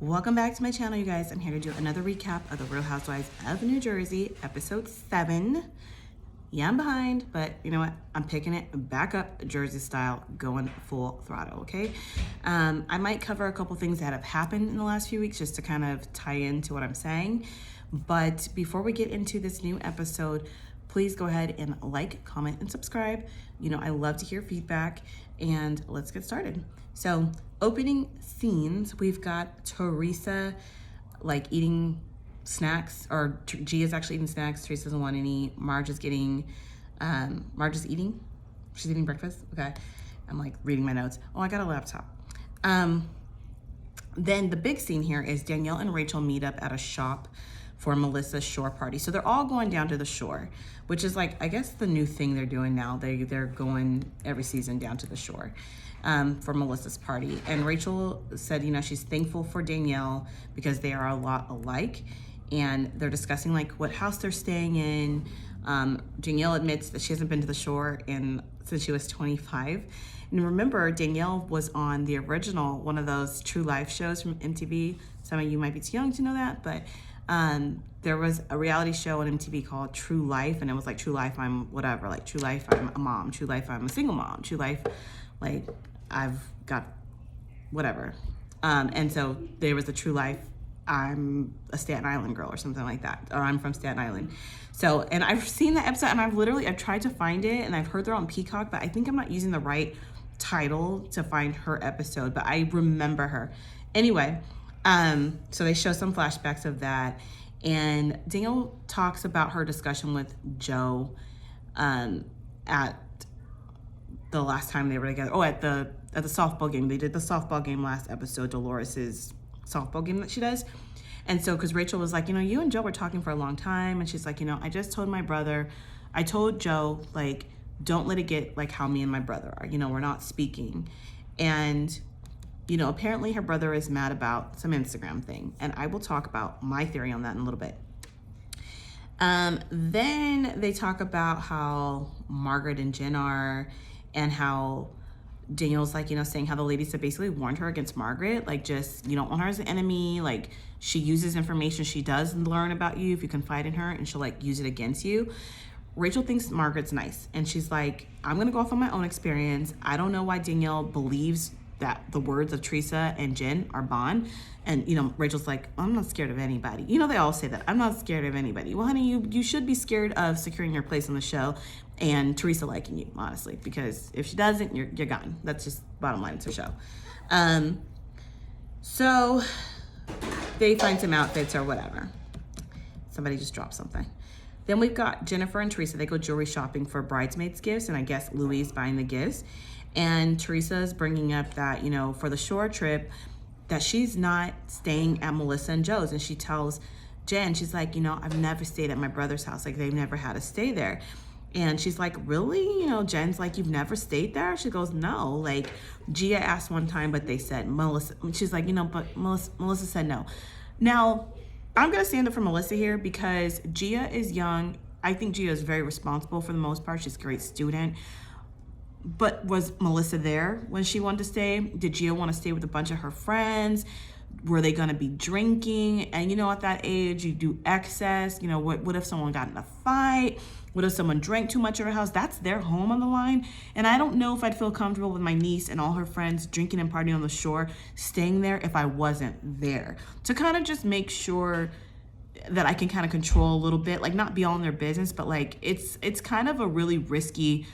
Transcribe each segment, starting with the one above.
Welcome back to my channel, you guys. I'm here to do another recap of the Real Housewives of New Jersey, episode 7. Yeah, I'm behind, but you know what? I'm picking it back up Jersey style, going full throttle, okay? I might cover a couple things that have happened in the last few weeks just to kind of tie into what I'm saying. But before we get into this new episode, please go ahead and like, comment, and subscribe. You know, I love to hear feedback, and let's get started. So, opening scenes, we've got Teresa like eating snacks, or Gia's actually eating snacks. Teresa doesn't want any. Marge is eating. She's eating breakfast. Okay. I'm like reading my notes. Oh, I got a laptop. Then the big scene here is Danielle and Rachel meet up at a shop for Melissa's shore party. So they're all going down to the shore, which is like, I guess the new thing they're doing now. They're going every season down to the shore for Melissa's party. And Rachel said, you know, she's thankful for Danielle because they are a lot alike. And they're discussing like what house they're staying in. Danielle admits that she hasn't been to the shore since she was 25. And remember, Danielle was on the original, one of those true life shows from MTV. Some of you might be too young to know that, but there was a reality show on MTV called True Life, and it was like True Life, I'm whatever, like True Life, I'm a mom, True Life, I'm a single mom, True Life, like I've got whatever. And so there was the True Life, I'm a Staten Island girl or something like that, or I'm from Staten Island. So, and I've seen that episode, and I've tried to find it, and I've heard they're on Peacock, but I think I'm not using the right title to find her episode, but I remember her. Anyway, so they show some flashbacks of that, and Danielle talks about her discussion with Joe at the last time they were together. Oh, at the softball game. They did the softball game last episode, Dolores's softball game that she does. And so, because Rachel was like, you know, you and Joe were talking for a long time, and she's like, you know, I just told my brother, I told Joe, like, don't let it get like how me and my brother are. You know, we're not speaking. And you know, apparently her brother is mad about some Instagram thing. And I will talk about my theory on that in a little bit. Then they talk about how Margaret and Jen are, and how Danielle's like, you know, saying how the ladies have basically warned her against Margaret. Like, just, you don't want her as an enemy. Like, she uses information she does learn about you if you confide in her, and she'll like use it against you. Rachel thinks Margaret's nice. And she's like, I'm going to go off on my own experience. I don't know why Danielle believes that the words of Teresa and Jen are bond. And, you know, Rachel's like, I'm not scared of anybody. You know, they all say that. I'm not scared of anybody. Well, honey, you should be scared of securing your place on the show and Teresa liking you, honestly, because if she doesn't, you're gone. That's just bottom line to the show. So they find some outfits or whatever. Somebody just dropped something. Then we've got Jennifer and Teresa. They go jewelry shopping for bridesmaids gifts, and I guess Louis is buying the gifts. And Teresa's bringing up that, you know, for the shore trip, that she's not staying at Melissa and Joe's. And she tells Jen, she's like, you know, I've never stayed at my brother's house. Like, they've never had to stay there. And she's like, really? You know, Jen's like, you've never stayed there? She goes, no. Like, Gia asked one time, but they said Melissa. She's like, you know, but Melissa said no. Now, I'm going to stand up for Melissa here because Gia is young. I think Gia is very responsible for the most part. She's a great student. But was Melissa there when she wanted to stay? Did Gia want to stay with a bunch of her friends? Were they going to be drinking? And, you know, at that age, you do excess. You know, what if someone got in a fight? What if someone drank too much at her house? That's their home on the line. And I don't know if I'd feel comfortable with my niece and all her friends drinking and partying on the shore, staying there if I wasn't there. To kind of just make sure that I can kind of control a little bit, like not be all in their business, but like it's kind of a really risky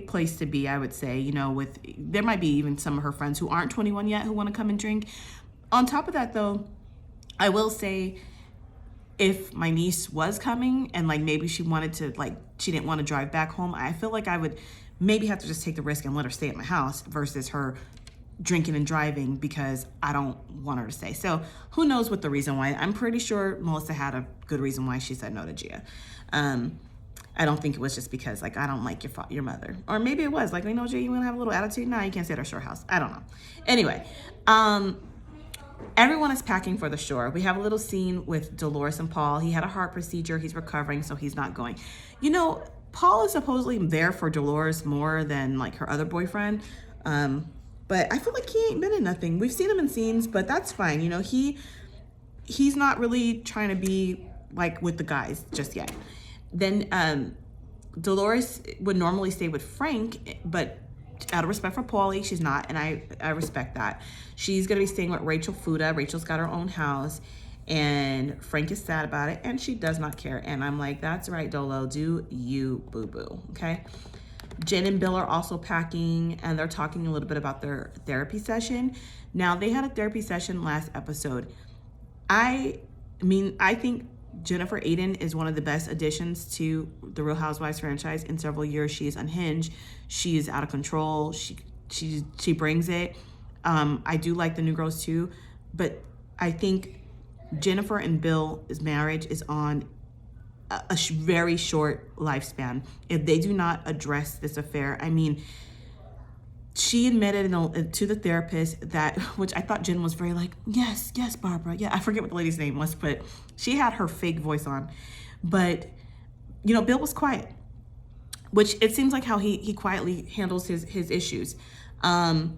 place to be, I would say, you know, there might be even some of her friends who aren't 21 yet who want to come and drink. On top of that, though, I will say, if my niece was coming and like maybe she wanted to, like, she didn't want to drive back home, I feel like I would maybe have to just take the risk and let her stay at my house versus her drinking and driving because I don't want her to stay. So who knows what the reason why. I'm pretty sure Melissa had a good reason why she said no to Gia. I don't think it was just because, like, I don't like your mother. Or maybe it was, like, you know, Gia, you want to have a little attitude? No, you can't stay at our shore house. I don't know. Anyway, everyone is packing for the shore. We have a little scene with Dolores and Paul. He had a heart procedure. He's recovering, so he's not going. You know, Paul is supposedly there for Dolores more than, like, her other boyfriend. but I feel like he ain't been in nothing. We've seen him in scenes, but that's fine. You know, he's not really trying to be like with the guys just yet. Then Dolores would normally stay with Frank, but out of respect for Paulie, she's not, and I respect that. She's gonna be staying with Rachel Fuda. Rachel's got her own house, and Frank is sad about it, and she does not care. And I'm like, that's right, Dolo, do you, boo-boo, okay? Jen and Bill are also packing, and they're talking a little bit about their therapy session. Now, they had a therapy session last episode. I think Jennifer Aiden is one of the best additions to the Real Housewives franchise in several years. She is unhinged. She is out of control. She brings it. I do like the new girls too, but I think Jennifer and Bill's marriage is on a very short lifespan. If they do not address this affair, I mean, she admitted to the therapist that, which I thought Jen was very like, yes, Barbara. Yeah, I forget what the lady's name was, but she had her fake voice on. But, you know, Bill was quiet, which it seems like how he quietly handles his issues. There's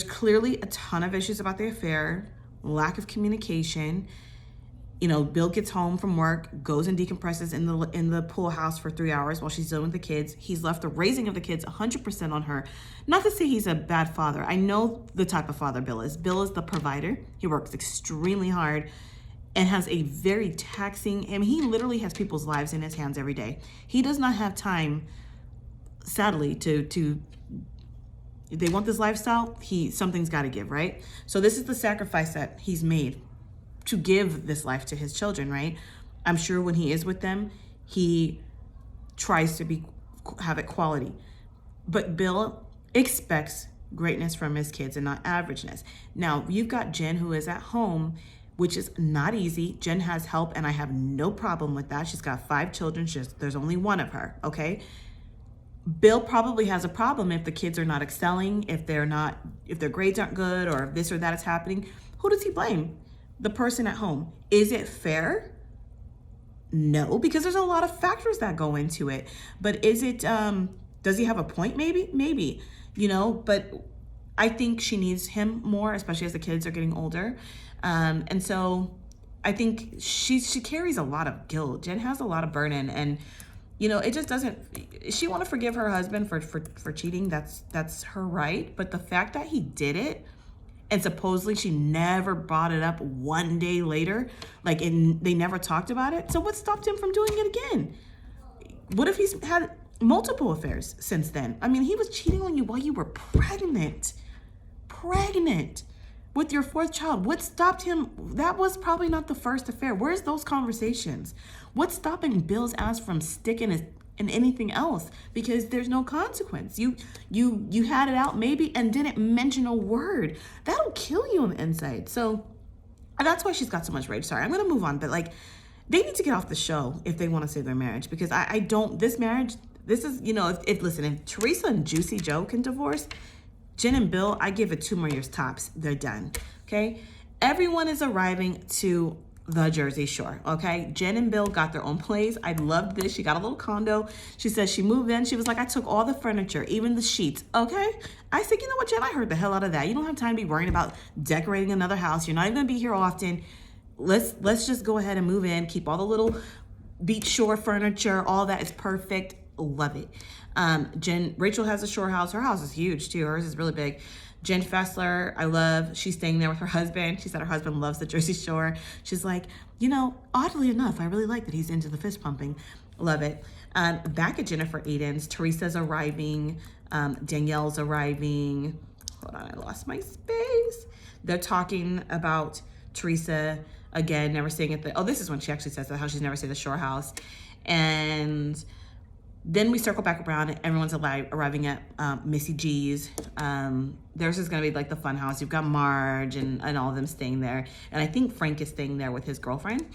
clearly a ton of issues about the affair, lack of communication. You know, Bill gets home from work, goes and decompresses in the pool house for 3 hours while she's done with the kids. He's left the raising of the kids 100% on her. Not to say he's a bad father. I know the type of father Bill is. Bill is the provider. He works extremely hard and has a very taxing, I mean, he literally has people's lives in his hands every day. He does not have time, sadly, to if they want this lifestyle, something's got to give, right? So this is the sacrifice that he's made to give this life to his children, right? I'm sure when he is with them, he tries to have it quality. But Bill expects greatness from his kids and not averageness. Now, you've got Jen who is at home, which is not easy. Jen has help, and I have no problem with that. She's got 5 children. There's only one of her, okay? Bill probably has a problem if the kids are not excelling, if their grades aren't good, or if this or that is happening. Who does he blame? The person at home. Is it fair? No, because there's a lot of factors that go into it. But is it, does he have a point? Maybe, you know, but I think she needs him more, especially as the kids are getting older. And so I think she carries a lot of guilt. Jen has a lot of burden, and, you know, it just doesn't, she want to forgive her husband for cheating. That's her right. But the fact that he did it, and supposedly she never brought it up one day later, like they never talked about it. So what stopped him from doing it again? What if he's had multiple affairs since then? I mean, he was cheating on you while you were pregnant with your 4th child. What stopped him? That was probably not the first affair. Where's those conversations? What's stopping Bill's ass from sticking in anything else? Because there's no consequence. You had it out maybe and didn't mention a word. That'll kill you on the inside. So that's why she's got so much rage. Sorry, I'm gonna move on, but like, they need to get off the show if they want to save their marriage, because I don't, this marriage, this is, you know, if Teresa and Juicy Joe can divorce, Jen and Bill, I give it 2 more years tops. They're done, okay? Everyone is arriving to the Jersey Shore, okay? Jen and Bill got their own place. I loved this. She got a little condo. She says she moved in. She was like, I took all the furniture, even the sheets, okay? I said, you know what, Jen, I heard the hell out of that. You don't have time to be worrying about decorating another house. You're not even gonna be here often. Let's just go ahead and move in, keep all the little beach shore furniture, all that is perfect. Love it. Rachel has a shore house. Her house is huge too. Hers is really big. Jen Fessler, I love, she's staying there with her husband. She said her husband loves the Jersey Shore. She's like, you know, oddly enough, I really like that he's into the fist pumping. Love it. Back at Jennifer Aiden's, Teresa's arriving. Danielle's arriving. Hold on, I lost my space. They're talking about Teresa again, never staying at this is when she actually says that, how she's never stayed at the shore house. And then we circle back around and everyone's arriving at Missy G's. Theirs is gonna be like the fun house. You've got Marge and all of them staying there. And I think Frank is staying there with his girlfriend.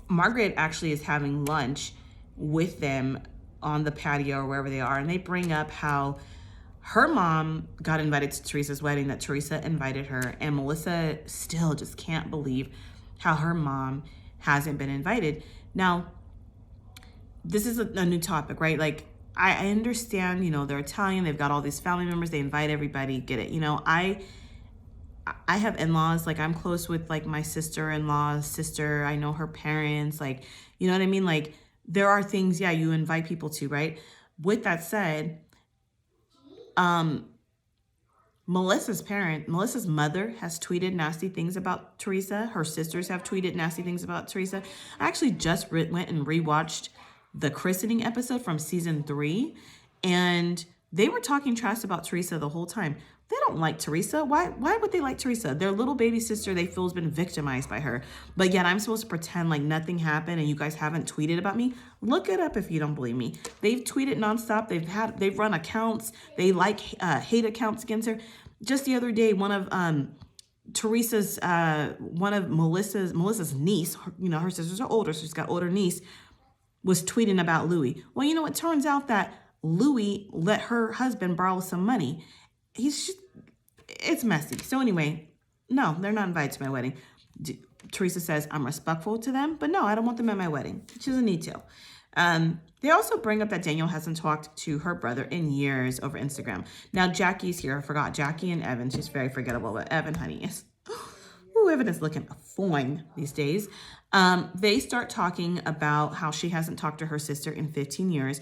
Margaret actually is having lunch with them on the patio or wherever they are. And they bring up how her mom got invited to Teresa's wedding, that Teresa invited her. And Melissa still just can't believe how her mom hasn't been invited. Now, this is a new topic, right? Like, I understand, you know, they're Italian, they've got all these family members, they invite everybody, get it. You know, I have in-laws, like I'm close with like my sister-in-law's sister. I know her parents, like, you know what I mean? Like there are things, yeah, you invite people to, right? With that said, Melissa's mother has tweeted nasty things about Teresa. Her sisters have tweeted nasty things about Teresa. I actually just went and rewatched the christening episode from season 3, and they were talking trash about Teresa the whole time. They don't like Teresa. Why would they like Teresa? Their little baby sister they feel has been victimized by her. But yet I'm supposed to pretend like nothing happened and you guys haven't tweeted about me? Look it up if you don't believe me. They've tweeted nonstop. They've run accounts. They like hate accounts against her. Just the other day, one of Melissa's niece, you know, her sisters are older, so she's got older niece, was tweeting about Louis. Well, you know, it turns out that Louis let her husband borrow some money. It's messy. So anyway, no, they're not invited to my wedding. Teresa says, I'm respectful to them, but no, I don't want them at my wedding. She doesn't need to. They also bring up that Danielle hasn't talked to her brother in years over Instagram. Now, Jackie's here. I forgot. Jackie and Evan. She's very forgettable, but Evan, honey, is... Ooh, Evan is looking fine these days. They start talking about how she hasn't talked to her sister in 15 years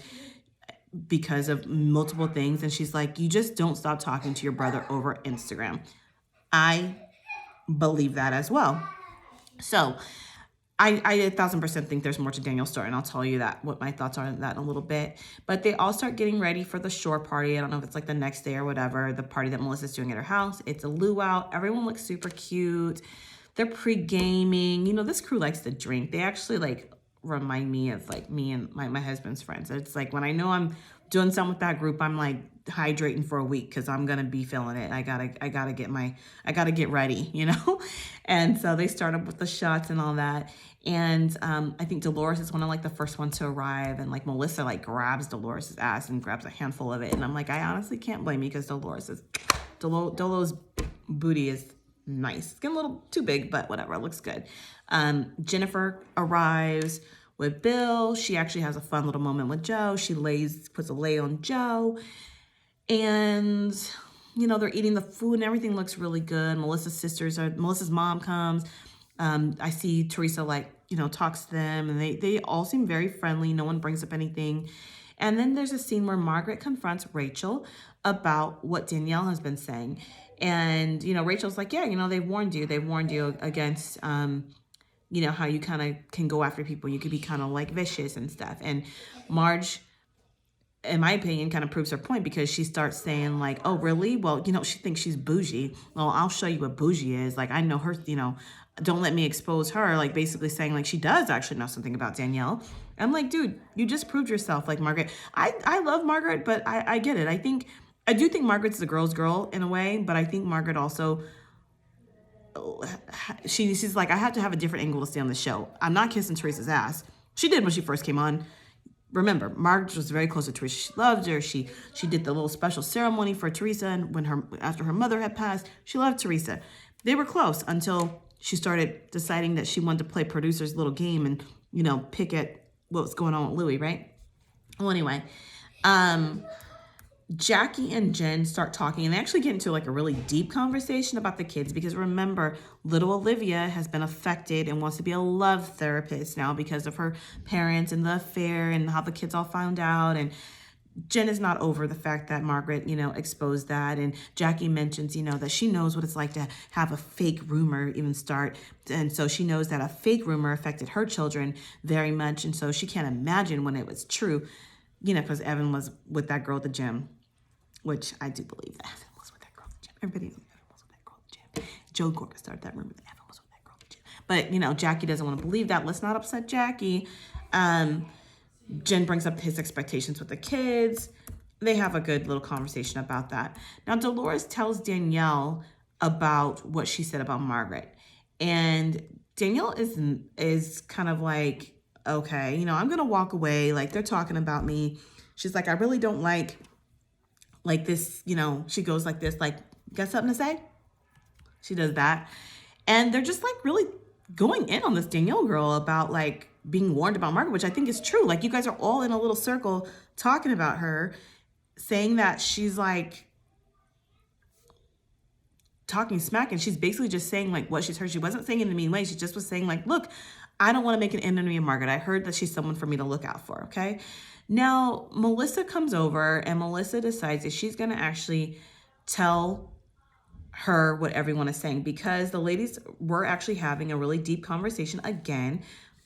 because of multiple things. And she's like, you just don't stop talking to your brother over Instagram. I believe that as well. So I 1,000% think there's more to Danielle's story, and I'll tell you that what my thoughts are on that in a little bit. But they all start getting ready for the shore party. I don't know if it's like the next day or whatever, the party that Melissa's doing at her house. It's a luau. Everyone looks super cute. They're pre-gaming. You know, this crew likes to drink. They actually like remind me of like me and my husband's friends. It's like when I know I'm doing something with that group, I'm like hydrating for a week because I'm gonna be feeling it. I gotta get ready, you know. And so they start up with the shots and all that. And I think Dolores is one of like the first one to arrive, and like Melissa like grabs Dolores's ass and grabs a handful of it. And I'm like, I honestly can't blame you because Dolo's booty is nice. It's getting a little too big, but whatever, it looks good. Jennifer arrives with Bill. She actually has a fun little moment with Joe. She puts a lay on Joe. And, you know, they're eating the food and everything looks really good. Melissa's mom comes. I see Teresa, like, you know, talks to them, and they all seem very friendly. No one brings up anything. And then there's a scene where Margaret confronts Rachel about what Danielle has been saying. And, you know, Rachel's like, yeah, you know, they warned you against, you know, how you kind of can go after people. You could be kind of like vicious and stuff. And Marge, in my opinion, kind of proves her point because she starts saying like, oh, really? Well, you know, she thinks she's bougie. Well, I'll show you what bougie is. Like, I know her, you know, don't let me expose her. Like, basically saying like she does actually know something about Danielle. I'm like, dude, you just proved yourself. Like, Margaret, I love Margaret, but I get it. I do think Margaret's the girl's girl in a way, but I think Margaret also, she's like, I have to have a different angle to stay on the show. I'm not kissing Teresa's ass. She did when she first came on. Remember, Margaret was very close to Teresa. She loved her. She did the little special ceremony for Teresa, and after her mother had passed, she loved Teresa. They were close until she started deciding that she wanted to play producer's little game and, you know, pick at what was going on with Louis, right? Well, anyway, Jackie and Jen start talking, and they actually get into like a really deep conversation about the kids because remember, little Olivia has been affected and wants to be a love therapist now because of her parents and the affair and how the kids all found out. And Jen is not over the fact that Margaret, you know, exposed that. And Jackie mentions, you know, that she knows what it's like to have a fake rumor even start. And so she knows that a fake rumor affected her children very much. And so she can't imagine when it was true, you know, because Evan was with that girl at the gym. Which I do believe that Evan was with that girl at the gym. Everybody knows Evan was with that girl at the gym. Joe Gorga started that rumor that Evan was with that girl at the gym. But, you know, Jackie doesn't want to believe that. Let's not upset Jackie. Jen brings up his expectations with the kids. They have a good little conversation about that. Now, Dolores tells Danielle about what she said about Margaret. And Danielle is kind of like, okay, you know, I'm going to walk away. Like, they're talking about me. She's like, I really don't like this, you know, she goes like this, like, got something to say? She does that. And they're just like really going in on this Danielle girl about like being warned about Margaret, which I think is true. Like you guys are all in a little circle talking about her, saying that she's like talking smack, and she's basically just saying like what she's heard. She wasn't saying it in a mean way. She just was saying like, look, I don't want to make an enemy of Margaret. I heard that she's someone for me to look out for. Okay. Now Melissa comes over and Melissa decides that she's going to actually tell her what everyone is saying, because the ladies were actually having a really deep conversation again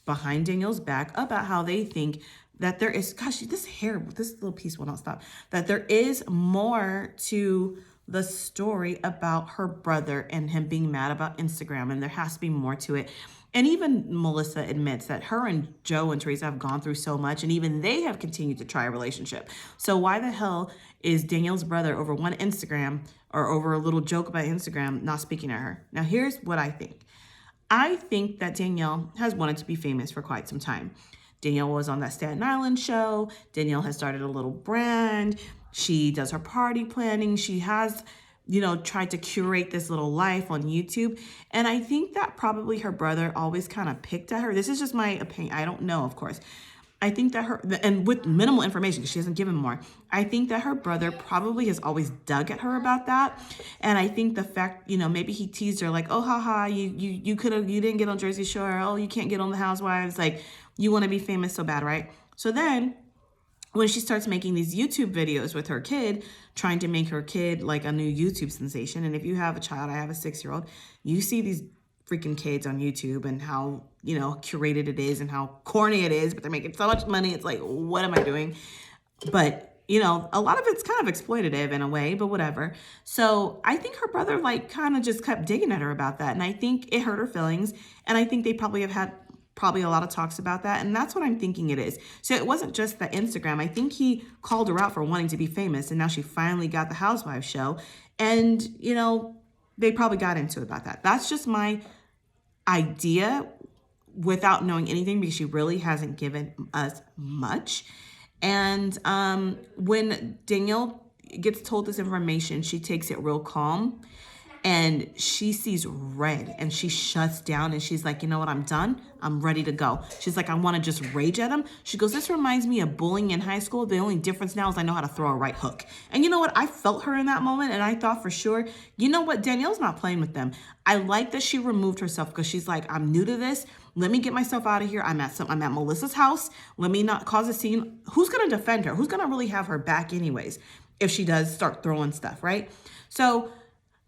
behind Danielle's back about how they think that there is, gosh, this little piece will not stop, that there is more to the story about her brother and him being mad about Instagram, and there has to be more to it. And even Melissa admits that her and Joe and Teresa have gone through so much, and even they have continued to try a relationship. So why the hell is Danielle's brother over one Instagram or over a little joke about Instagram not speaking to her? Now, here's what I think. I think that Danielle has wanted to be famous for quite some time. Danielle was on that Staten Island show. Danielle has started a little brand. She does her party planning. She has, tried to curate this little life on YouTube. And I think that probably her brother always kind of picked at her. This is just my opinion. I don't know, of course. I think that and with minimal information, because she hasn't given more, I think that her brother probably has always dug at her about that. And I think the fact, maybe he teased her like, oh, haha, you didn't get on Jersey Shore. Oh, you can't get on the Housewives. Like, you want to be famous so bad, right? So then when she starts making these YouTube videos with her kid, trying to make her kid like a new YouTube sensation. And if you have a child, I have a 6-year-old, you see these freaking kids on YouTube and how, curated it is and how corny it is, but they're making so much money. It's like, what am I doing? But, a lot of it's kind of exploitative in a way, but whatever. So I think her brother like kind of just kept digging at her about that. And I think it hurt her feelings. And I think they probably have had a lot of talks about that. And that's what I'm thinking it is. So it wasn't just the Instagram. I think he called her out for wanting to be famous. And now she finally got the Housewives show. And, they probably got into it about that. That's just my idea without knowing anything, because she really hasn't given us much. And when Danielle gets told this information, she takes it real calm. And she sees red and she shuts down and she's like, you know what? I'm done. I'm ready to go. She's like, I want to just rage at him. She goes, this reminds me of bullying in high school. The only difference now is I know how to throw a right hook. And you know what? I felt her in that moment. And I thought for sure, you know what? Danielle's not playing with them. I like that she removed herself, because she's like, I'm new to this. Let me get myself out of here. I'm at Melissa's house. Let me not cause a scene. Who's going to defend her? Who's going to really have her back anyways, if she does start throwing stuff, right? So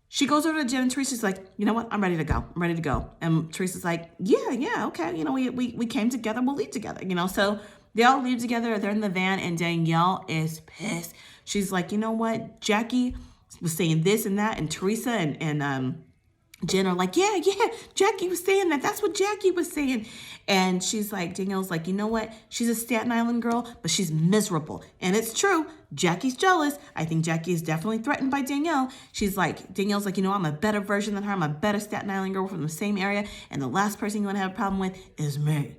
she goes over to Jen, and Teresa's like, you know what? I'm ready to go. I'm ready to go. And Teresa's like, yeah, okay. We came together. We'll leave together, So they all leave together. They're in the van, and Danielle is pissed. She's like, you know what? Jackie was saying this and that, and Teresa and Jen are like, yeah, Jackie was saying that. That's what Jackie was saying. And she's like, Danielle's like, you know what? She's a Staten Island girl, but she's miserable. And it's true. Jackie's jealous. I think Jackie is definitely threatened by Danielle. Danielle's like, I'm a better version than her. I'm a better Staten Island girl from the same area. And the last person you want to have a problem with is me.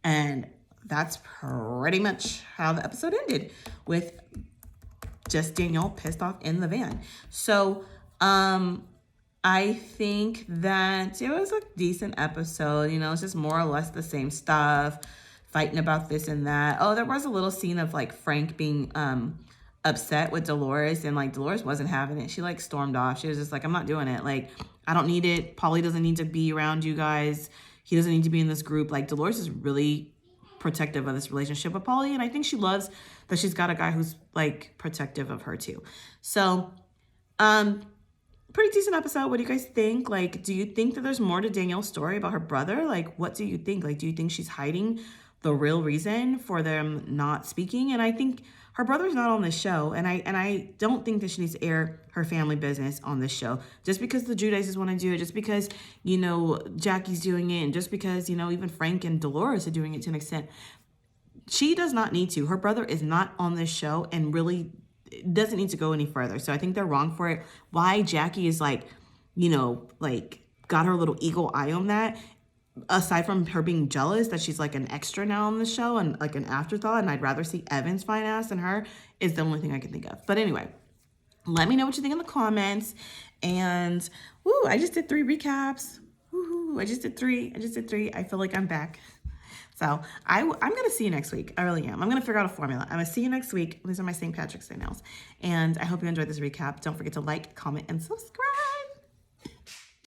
And that's pretty much how the episode ended, with just Danielle pissed off in the van. So, I think that it was a decent episode. It's just more or less the same stuff, fighting about this and that. Oh, there was a little scene of like Frank being upset with Dolores, and like Dolores wasn't having it. She like stormed off. She was just like, I'm not doing it. Like, I don't need it. Paulie doesn't need to be around you guys. He doesn't need to be in this group. Like, Dolores is really protective of this relationship with Paulie, and I think she loves that she's got a guy who's like protective of her too. So, pretty decent episode. What do you guys think? Like, do you think that there's more to Danielle's story about her brother? Like, what do you think? Like, do you think she's hiding the real reason for them not speaking? And I think her brother's not on this show. And I don't think that she needs to air her family business on this show. Just because the Judaises want to do it, just because, Jackie's doing it, and just because, even Frank and Dolores are doing it to an extent. She does not need to. Her brother is not on this show and really doesn't need to go any further. So I think they're wrong for it. Why Jackie is like, got her little eagle eye on that, aside from her being jealous that she's like an extra now on the show and like an afterthought, and I'd rather see Evan's fine ass than her, is the only thing I can think of. But anyway, let me know what you think in the comments. And I just did 3 recaps. Woo-hoo. Woo, I just did 3. I feel like I'm back. So I'm going to see you next week. I really am. I'm going to figure out a formula. I'm going to see you next week. These are my St. Patrick's Day nails. And I hope you enjoyed this recap. Don't forget to like, comment, and subscribe.